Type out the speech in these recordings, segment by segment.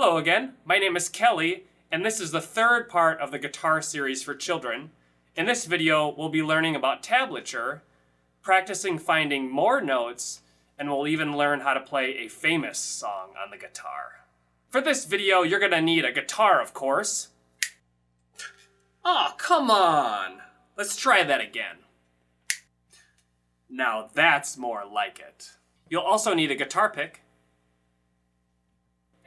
Hello again, my name is Kelly, and this is the third part of the guitar series for children. In this video, we'll be learning about tablature, practicing finding more notes, and we'll even learn how to play a famous song on the guitar. For this video, you're gonna need a guitar, of course. Oh, come on! Let's try that again. Now that's more like it. You'll also need a guitar pick.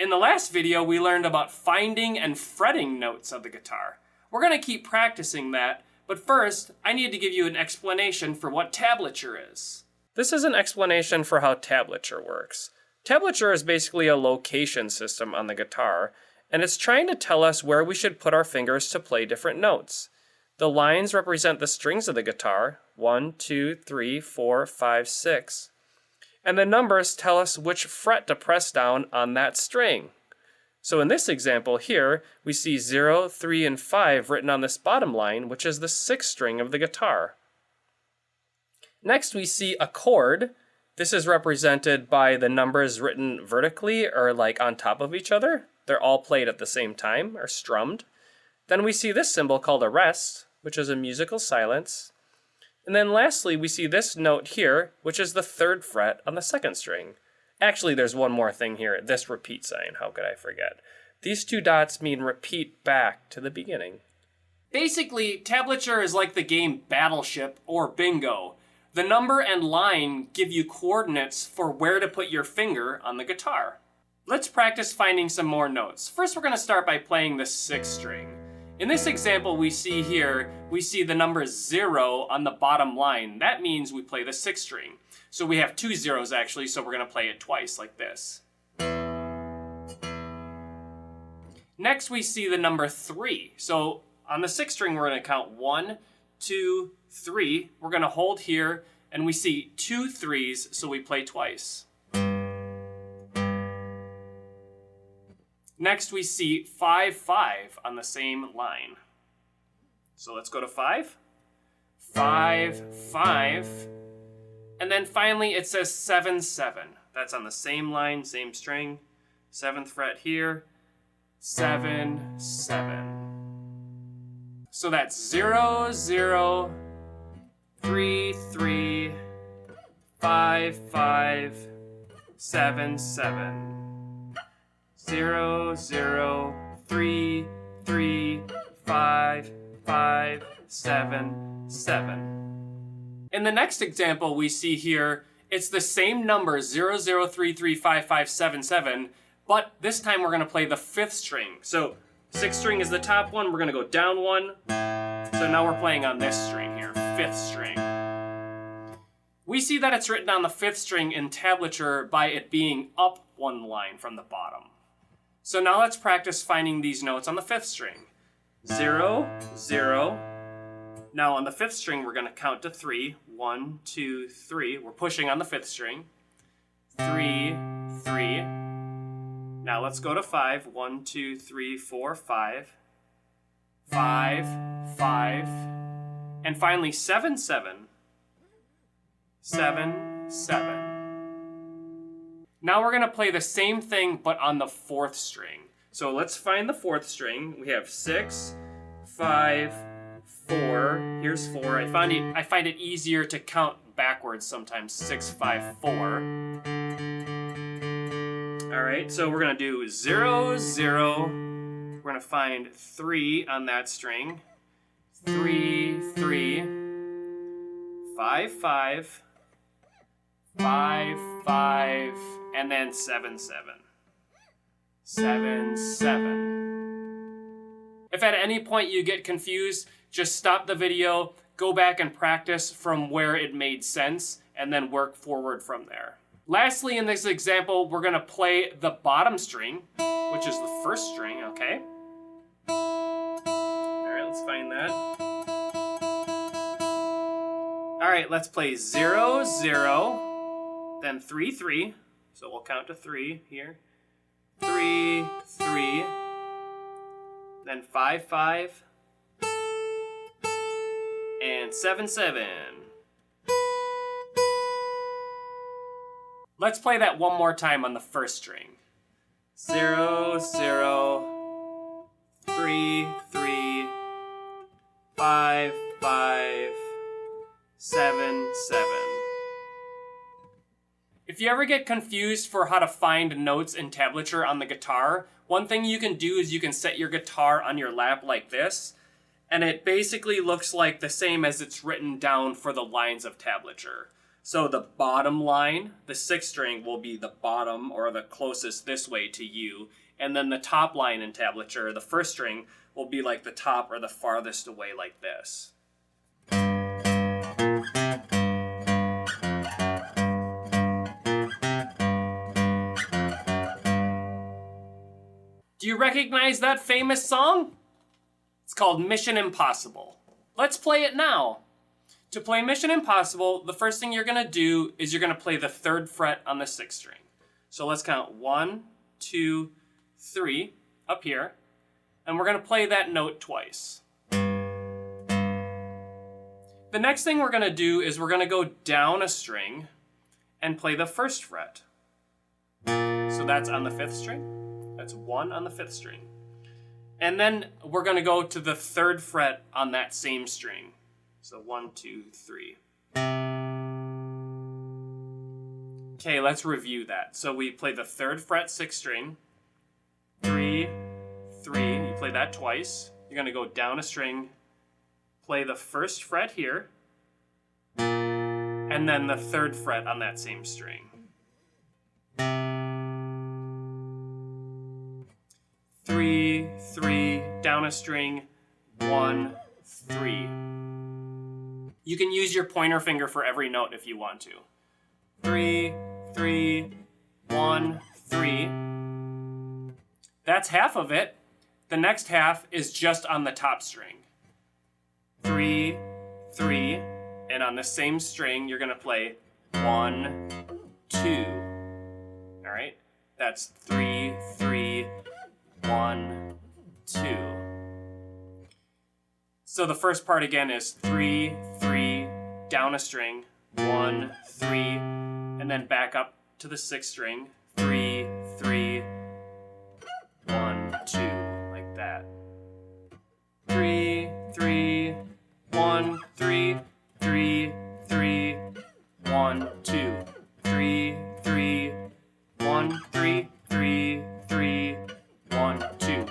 In the last video, we learned about finding and fretting notes of the guitar. We're going to keep practicing that, but first, I need to give you an explanation for what tablature is. This is an explanation for how tablature works. Tablature is basically a location system on the guitar, and it's trying to tell us where we should put our fingers to play different notes. The lines represent the strings of the guitar, 1, 2, 3, 4, 5, 6. And the numbers tell us which fret to press down on that string. So in this example here, we see 0, 3, and 5 written on this bottom line, which is the 6th string of the guitar. Next we see a chord. This is represented by the numbers written vertically or like on top of each other. They're all played at the same time or strummed. Then we see this symbol called a rest, which is a musical silence. And then lastly, we see this note here, which is the 3rd fret on the 2nd string. Actually, there's one more thing here, this repeat sign. How could I forget? These 2 dots mean repeat back to the beginning. Basically, tablature is like the game Battleship or Bingo. The number and line give you coordinates for where to put your finger on the guitar. Let's practice finding some more notes. First, we're going to start by playing the 6th string. In this example we see here, we see the number 0 on the bottom line. That means we play the 6th string. So we have 2 zeros actually, so we're going to play it twice like this. Next we see the number 3. So on the 6th string we're going to count 1, 2, 3. We're going to hold here and we see 2 3s, so we play twice. Next we see 5, 5 on the same line. So let's go to 5. 5, 5. And then finally it says 7, 7. That's on the same line, same string. 7th fret here. 7, 7. So that's 0, 0, 3, 3, 5, 5, 7, 7. 0, 0, 3, 3, 5, 5, 7, 7. In the next example we see here, it's the same number 0, 0, 3, 3, 5, 5, 7, 7, but this time we're going to play the 5th string. So 6th string is the top one, we're going to go down 1. So now we're playing on this string here, 5th string. We see that it's written on the 5th string in tablature by it being up 1 line from the bottom. So now let's practice finding these notes on the 5th string. 0, 0. Now on the 5th string, we're going to count to 3. 1, 2, 3. We're pushing on the 5th string. 3, 3. Now let's go to 5. 1, 2, 3, 4, 5. 5, 5. And finally 7, 7. 7, 7. Now we're going to play the same thing, but on the 4th string. So let's find the 4th string. We have 6, 5, 4. Here's 4. I find it easier to count backwards sometimes. 6, 5, 4. All right, so we're going to do 0, 0. We're going to find 3 on that string. 3, 3. 5, 5. 5, 5, and then 7, 7. 7, 7. If at any point you get confused, just stop the video, go back and practice from where it made sense, and then work forward from there. Lastly, in this example, we're going to play the bottom string, which is the 1st string, okay? All right, let's find that. All right, let's play 0, 0. Then 3, 3, so we'll count to 3 here. 3, 3, then 5, 5, and 7, 7. Let's play that one more time on the 1st string. 0, 0, 3, 3, 5, 5, 7, 7. If you ever get confused for how to find notes in tablature on the guitar, one thing you can do is you can set your guitar on your lap like this, and it basically looks like the same as it's written down for the lines of tablature. So the bottom line, the 6th string, will be the bottom or the closest this way to you, and then the top line in tablature, the 1st string, will be like the top or the farthest away like this. Do you recognize that famous song? It's called Mission Impossible. Let's play it now. To play Mission Impossible, the first thing you're going to do is you're going to play the 3rd fret on the 6th string. So let's count 1, 2, 3 up here, and we're going to play that note twice. The next thing we're going to do is we're going to go down a string and play the 1st fret. So that's on the 5th string. That's 1 on the 5th string. And then we're going to go to the 3rd fret on that same string. So 1, 2, 3. Okay, let's review that. So we play the 3rd fret 6th string, 3, 3. You play that twice. You're going to go down a string, play the 1st fret here, and then the 3rd fret on that same string. 3, 3, down a string, 1, 3. You can use your pointer finger for every note if you want to. 3, 3, 1, 3. That's half of it. The next half is just on the top string. 3, 3, and on the same string, you're going to play 1, 2. All right? That's 3, 3, 1, 2. So the first part again is 3, 3, down a string, 1, 3, and then back up to the 6th string, 3, 3, 1, 2, like that. 3, 3, 1, 3, 3, 3, 1, 2, 3, 3, 1, 3, 3, 3, 1, 2.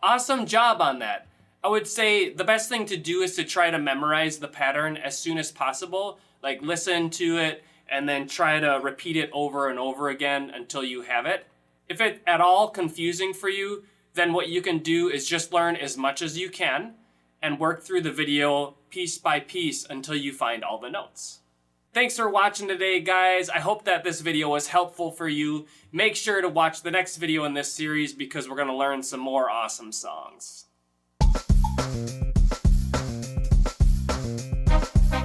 Awesome job on that. I would say the best thing to do is to try to memorize the pattern as soon as possible. Like listen to it and then try to repeat it over and over again until you have it. If it's at all confusing for you, then what you can do is just learn as much as you can and work through the video piece by piece until you find all the notes. Thanks for watching today, guys. I hope that this video was helpful for you. Make sure to watch the next video in this series because we're going to learn some more awesome songs.